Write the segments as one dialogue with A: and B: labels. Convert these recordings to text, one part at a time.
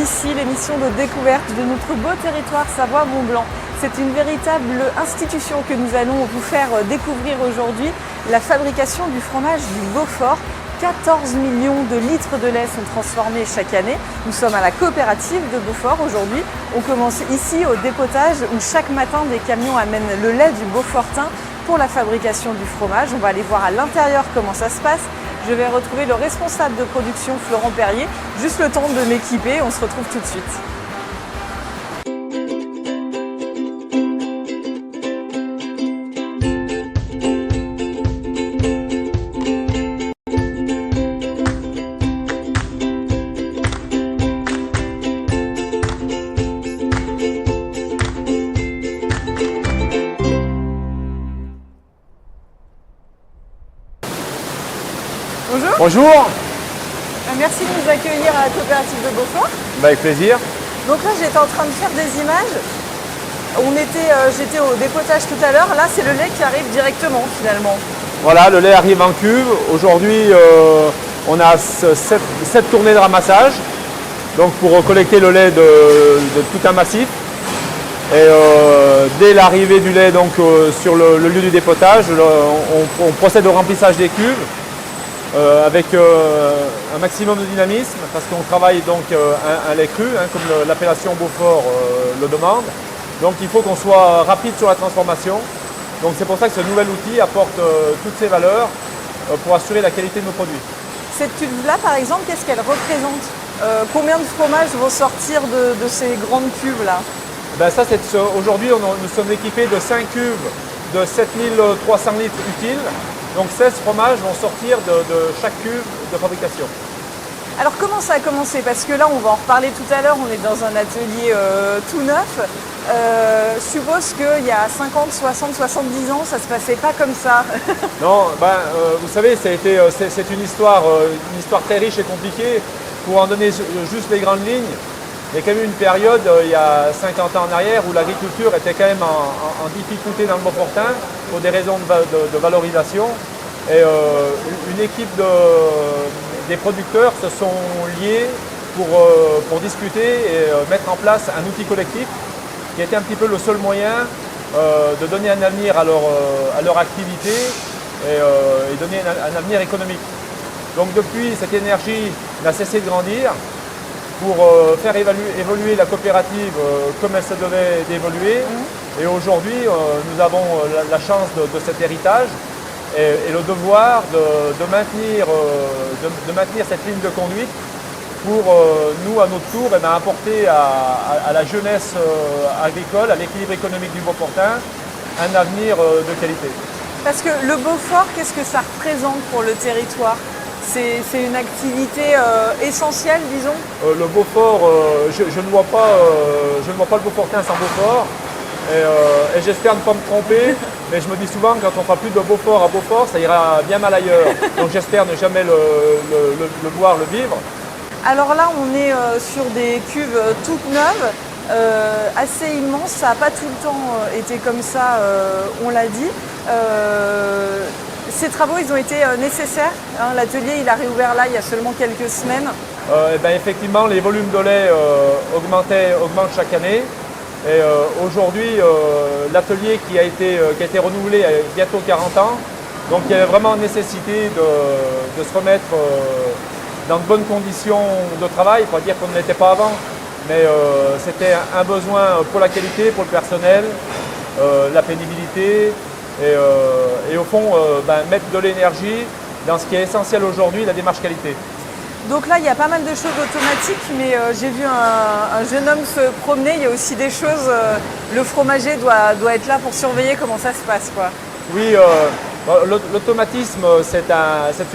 A: ici, l'émission de découverte de notre beau territoire Savoie-Mont-Blanc. C'est une véritable institution que nous allons vous faire découvrir aujourd'hui, la fabrication du fromage du Beaufort. 14 millions de litres de lait sont transformés chaque année. Nous sommes à la coopérative de Beaufort aujourd'hui. On commence ici au dépotage où chaque matin des camions amènent le lait du Beaufortin pour la fabrication du fromage. On va aller voir à l'intérieur comment ça se passe. Je vais retrouver le responsable de production, Florent Perrier. Juste le temps de m'équiper, on se retrouve tout de suite. Bonjour.
B: Bonjour.
A: Merci de nous accueillir à la coopérative de Beaufort.
B: Avec plaisir.
A: Donc là, j'étais en train de faire des images. J'étais au dépotage tout à l'heure. Là, c'est le lait qui arrive directement finalement.
B: Voilà, le lait arrive en cuve. Aujourd'hui, on a 7 tournées de ramassage. Donc pour collecter le lait de tout un massif. Et dès l'arrivée du lait donc, sur le lieu du dépotage, on procède au remplissage des cuves. Avec un maximum de dynamisme parce qu'on travaille donc un lait cru, comme l'appellation Beaufort le demande. Donc il faut qu'on soit rapide sur la transformation. Donc c'est pour ça que ce nouvel outil apporte toutes ces valeurs pour assurer la qualité de nos produits.
A: Cette cuve-là, par exemple, qu'est-ce qu'elle représente? Combien de fromages vont sortir de ces grandes cuves-là?
B: Ben ça, aujourd'hui, nous sommes équipés de 5 cuves de 7300 litres utiles. Donc 16 fromages vont sortir de chaque cuve de fabrication.
A: Alors comment ça a commencé? Parce que là, on va en reparler tout à l'heure, on est dans un atelier tout neuf. Je suppose qu'il y a 50, 60, 70 ans, ça ne se passait pas comme ça.
B: Non, vous savez, c'est une histoire très riche et compliquée. Pour en donner juste les grandes lignes, il y a quand même eu une période, il y a 50 ans en arrière, où l'agriculture était quand même en difficulté dans le Beaufortin pour des raisons de valorisation. Et une équipe des producteurs se sont liés pour discuter et mettre en place un outil collectif qui était un petit peu le seul moyen de donner un avenir à leur activité et donner un avenir économique. Donc depuis, cette énergie n'a cessé de grandir pour faire évoluer la coopérative comme elle se devait d'évoluer. Et aujourd'hui, nous avons la chance de cet héritage et le devoir de maintenir cette ligne de conduite pour nous, à notre tour, apporter à la jeunesse agricole, à l'équilibre économique du Beaufortin, un avenir de qualité.
A: Parce que le Beaufort, qu'est-ce que ça représente pour le territoire? C'est une activité essentielle, disons.
B: Le Beaufort, je ne vois pas le Beaufortin sans Beaufort. Et j'espère ne pas me tromper, mais je me dis souvent quand on fera plus de Beaufort à Beaufort, ça ira bien mal ailleurs. Donc j'espère ne jamais le voir, le vivre.
A: Alors là, on est sur des cuves toutes neuves, assez immenses. Ça n'a pas tout le temps été comme ça, on l'a dit. Ces travaux, ils ont été nécessaires. L'atelier, il a réouvert là il y a seulement quelques semaines.
B: Effectivement, les volumes de lait augmentent chaque année. Et aujourd'hui, l'atelier qui a été renouvelé a bientôt 40 ans. Donc il y avait vraiment nécessité de se remettre dans de bonnes conditions de travail, pas dire qu'on ne l'était pas avant, mais c'était un besoin pour la qualité, pour le personnel, la pénibilité. Et au fond, mettre de l'énergie dans ce qui est essentiel aujourd'hui, la démarche qualité.
A: Donc là, il y a pas mal de choses automatiques, mais j'ai vu un jeune homme se promener. Il y a aussi des choses, le fromager doit être là pour surveiller comment ça se passe, quoi.
B: Oui, l'automatisme, c'est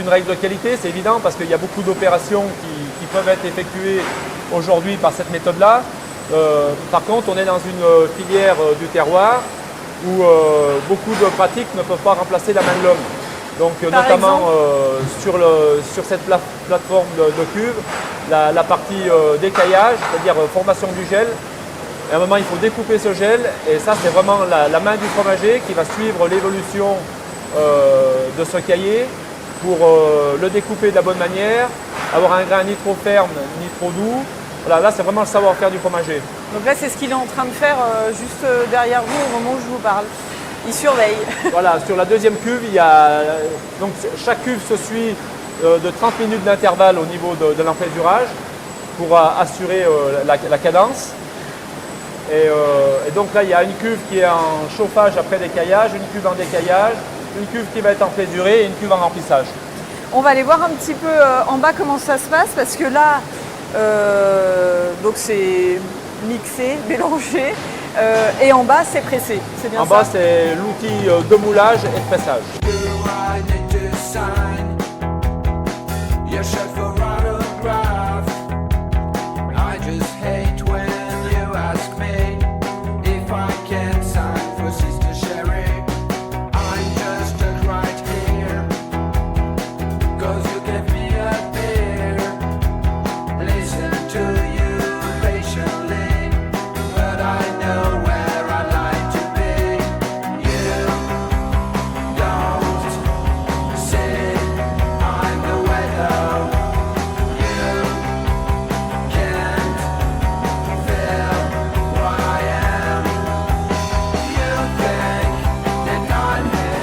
B: une règle de qualité, c'est évident, parce qu'il y a beaucoup d'opérations qui peuvent être effectuées aujourd'hui par cette méthode-là. Par contre, on est dans une filière du terroir, où beaucoup de pratiques ne peuvent pas remplacer la main de l'homme. Donc notamment sur cette plateforme de cuve, la partie décaillage, c'est-à-dire formation du gel. Et à un moment, il faut découper ce gel et ça, c'est vraiment la main du fromager qui va suivre l'évolution de ce caillé pour le découper de la bonne manière, avoir un grain ni trop ferme ni trop doux Voilà, là c'est vraiment le savoir-faire du fromager.
A: Donc là, c'est ce qu'il est en train de faire juste derrière vous au moment où je vous parle. Il surveille.
B: Voilà, sur la deuxième cuve, il y a, donc chaque cuve se suit de 30 minutes d'intervalle au niveau de l'empédurage pour assurer la cadence. Et donc là, il y a une cuve qui est en chauffage après décaillage, une cuve en décaillage, une cuve qui va être empédurée et une cuve en remplissage.
A: On va aller voir un petit peu en bas comment ça se passe parce que là, donc c'est mixé, mélangé et en bas c'est pressé. C'est bien ça?
B: En bas, c'est l'outil de moulage et de pressage.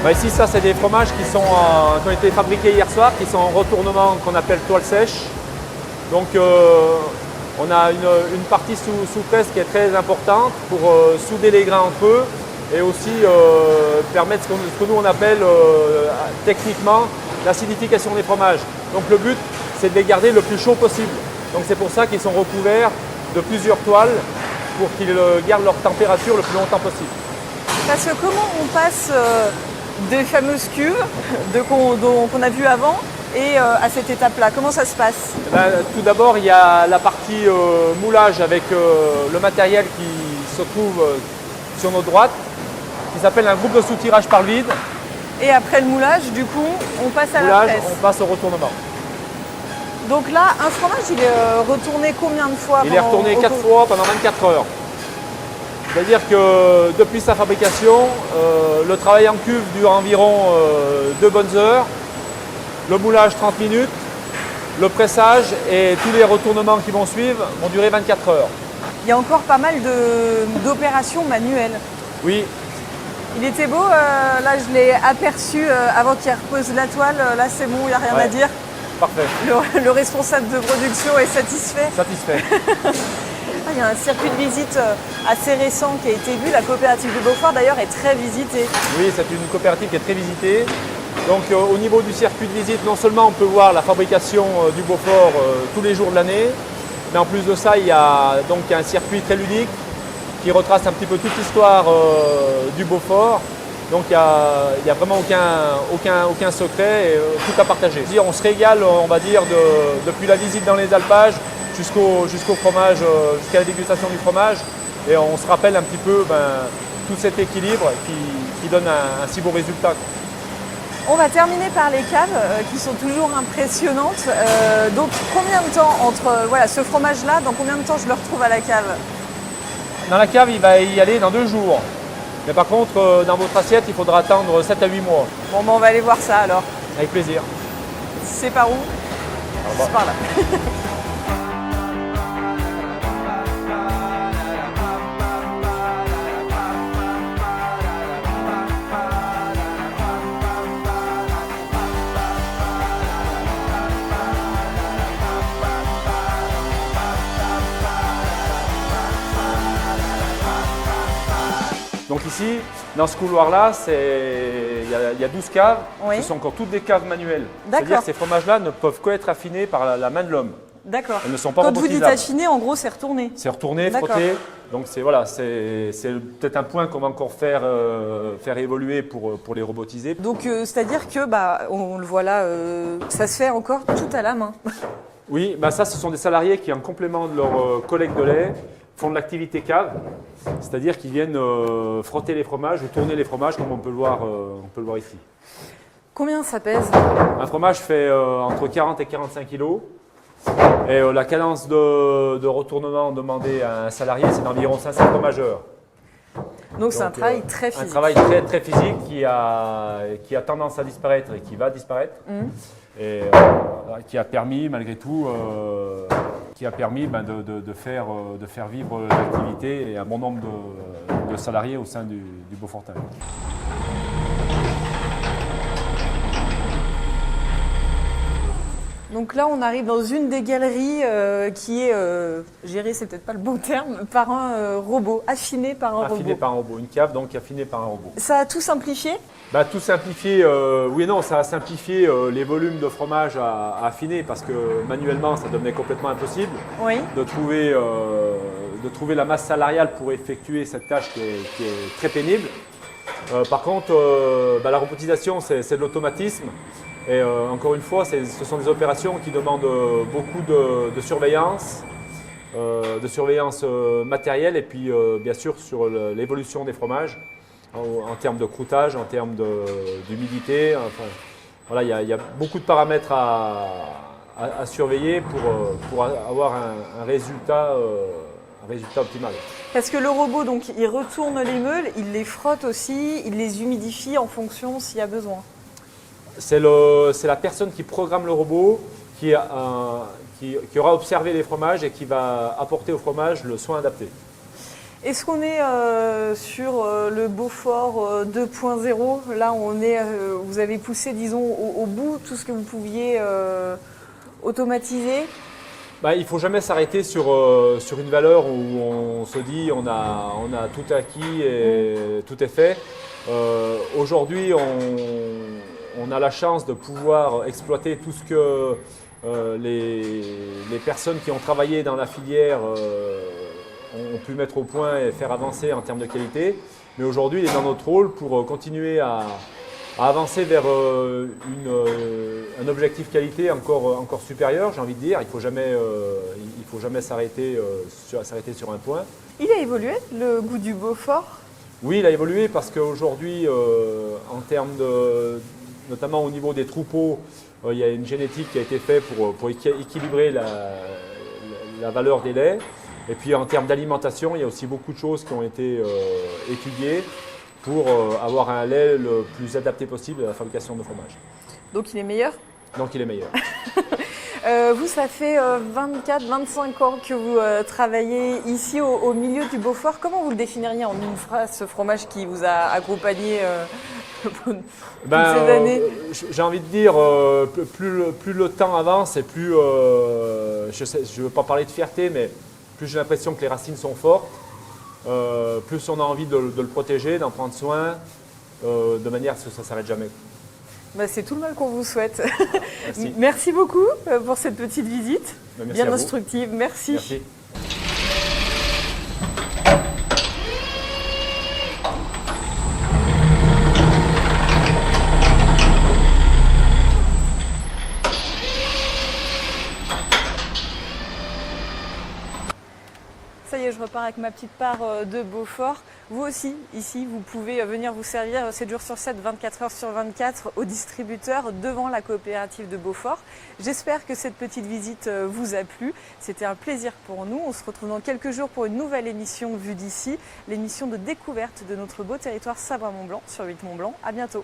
B: Ici, ça, c'est des fromages qui ont été fabriqués hier soir, qui sont en retournement qu'on appelle toile sèche. Donc, on a une partie sous presse qui est très importante pour souder les grains entre eux et aussi permettre ce que nous on appelle techniquement l'acidification des fromages. Donc, le but, c'est de les garder le plus chaud possible. Donc, c'est pour ça qu'ils sont recouverts de plusieurs toiles pour qu'ils gardent leur température le plus longtemps possible.
A: Parce que comment on passe des fameuses cuves qu'on a vues avant et à cette étape-là, comment ça se passe?
B: Tout d'abord, il y a la partie moulage avec le matériel qui se trouve sur notre droite, qui s'appelle un groupe de soutirage par vide.
A: Et après le moulage, du coup, on passe à la presse.
B: On passe au retournement.
A: Donc là, un fromage, il est retourné combien de fois?
B: Il est retourné 4 fois pendant 24 heures. C'est-à-dire que depuis sa fabrication, le travail en cuve dure environ 2 bonnes heures, le moulage 30 minutes, le pressage et tous les retournements qui vont suivre vont durer 24 heures.
A: Il y a encore pas mal d'opérations manuelles.
B: Oui.
A: Il était beau, là je l'ai aperçu avant qu'il repose la toile, là c'est bon, il n'y a rien à dire.
B: Parfait.
A: Le responsable de production est satisfait.
B: Satisfait.
A: Il y a un circuit de visite assez récent qui a été vu. La coopérative du Beaufort d'ailleurs est très visitée.
B: Oui, c'est une coopérative qui est très visitée. Donc au niveau du circuit de visite, non seulement on peut voir la fabrication du Beaufort tous les jours de l'année, mais en plus de ça, il y a donc un circuit très ludique qui retrace un petit peu toute l'histoire du Beaufort. Donc il n'y a vraiment aucun secret et tout à partager. On se régale, on va dire, depuis la visite dans les alpages jusqu'au fromage, jusqu'à la dégustation du fromage. Et on se rappelle un petit peu tout cet équilibre qui donne un si beau résultat.
A: On va terminer par les caves qui sont toujours impressionnantes. Donc combien de temps entre ce fromage-là, dans combien de temps je le retrouve à la cave?
B: Dans la cave, il va y aller dans 2 jours. Mais par contre, dans votre assiette, il faudra attendre 7 à 8 mois.
A: Bon, on va aller voir ça alors.
B: Avec plaisir.
A: C'est par où? C'est par là.
B: Donc ici, dans ce couloir-là, il y a 12 caves.
A: Oui.
B: Ce sont encore toutes des caves manuelles.
A: D'accord.
B: C'est-à-dire que ces fromages-là ne peuvent qu'être affinés par la main de l'homme.
A: D'accord.
B: Elles ne sont pas
A: Quand vous dites
B: robotisables.
A: affiner, en gros, c'est retourné.
B: C'est retourné, frotté. Donc c'est peut-être un point qu'on va encore faire évoluer pour les robotiser.
A: Donc c'est-à-dire que, on le voit là, ça se fait encore tout à la main.
B: Oui, ça ce sont des salariés qui, en complément de leur collecte de lait, font de l'activité cave. C'est-à-dire qu'ils viennent frotter les fromages ou tourner les fromages comme on peut le voir ici.
A: Combien ça pèse?
B: Un fromage fait entre 40 et 45 kg. Et la cadence de retournement demandée à un salarié, c'est d'environ 500 fromageurs.
A: Donc c'est un travail très physique.
B: Un travail très, très physique qui a tendance à disparaître et qui va disparaître. Et qui a permis malgré tout qui a permis de faire vivre l'activité et un bon nombre de salariés au sein du Beaufortain.
A: Donc là, on arrive dans une des galeries qui est gérée, c'est peut-être pas le bon terme, par un robot, affiné par un robot.
B: Affiné par un robot, une cave donc affinée par un robot.
A: Ça a tout simplifié?
B: Tout simplifié, oui et non, ça a simplifié les volumes de fromage à affiner parce que manuellement ça devenait complètement impossible
A: Oui.
B: de trouver la masse salariale pour effectuer cette tâche qui est très pénible. Par contre, la robotisation c'est de l'automatisme. Et encore une fois, ce sont des opérations qui demandent beaucoup de surveillance matérielle et puis bien sûr sur l'évolution des fromages en termes de croûtage, en termes d'humidité. Enfin, voilà, il y a beaucoup de paramètres à surveiller pour avoir un résultat optimal.
A: Parce que le robot, donc, il retourne les meules, il les frotte aussi, il les humidifie en fonction s'il y a besoin.
B: C'est la personne qui programme le robot qui aura observé les fromages et qui va apporter au fromage le soin adapté.
A: Est-ce qu'on est sur le Beaufort 2.0? Là, vous avez poussé, disons, au bout tout ce que vous pouviez automatiser?
B: Il ne faut jamais s'arrêter sur une valeur où on se dit on a tout acquis et tout est fait. Aujourd'hui, on a la chance de pouvoir exploiter tout ce que les personnes qui ont travaillé dans la filière ont pu mettre au point et faire avancer en termes de qualité. Mais aujourd'hui, il est dans notre rôle pour continuer à avancer vers un objectif qualité encore supérieur, j'ai envie de dire. Il ne faut jamais s'arrêter sur un point.
A: Il a évolué, le goût du Beaufort?
B: Oui, il a évolué parce qu'aujourd'hui, en termes notamment au niveau des troupeaux, il y a une génétique qui a été faite pour équilibrer la valeur des laits. Et puis en termes d'alimentation, il y a aussi beaucoup de choses qui ont été étudiées pour avoir un lait le plus adapté possible à la fabrication de fromage.
A: Donc il est meilleur? Donc
B: il est meilleur.
A: Vous, ça fait 24-25 ans que vous travaillez ici au milieu du Beaufort. Comment vous le définiriez en une phrase, ce fromage qui vous a accompagné toutes ces années?
B: J'ai envie de dire, plus le temps avance et plus, je ne veux pas parler de fierté, mais plus j'ai l'impression que les racines sont fortes, plus on a envie de le protéger, d'en prendre soin, de manière à ce que ça ne s'arrête jamais.
A: C'est tout le mal qu'on vous souhaite.
B: Merci.
A: Merci beaucoup pour cette petite visite, bien instructive.
B: Merci.
A: Ça y est, je repars avec ma petite part de Beaufort. Vous aussi, ici, vous pouvez venir vous servir 7 jours sur 7, 24 heures sur 24 au distributeur devant la coopérative de Beaufort. J'espère que cette petite visite vous a plu. C'était un plaisir pour nous. On se retrouve dans quelques jours pour une nouvelle émission Vue d'ici, l'émission de découverte de notre beau territoire Savoie-Mont-Blanc sur 8 Mont-Blanc. À bientôt.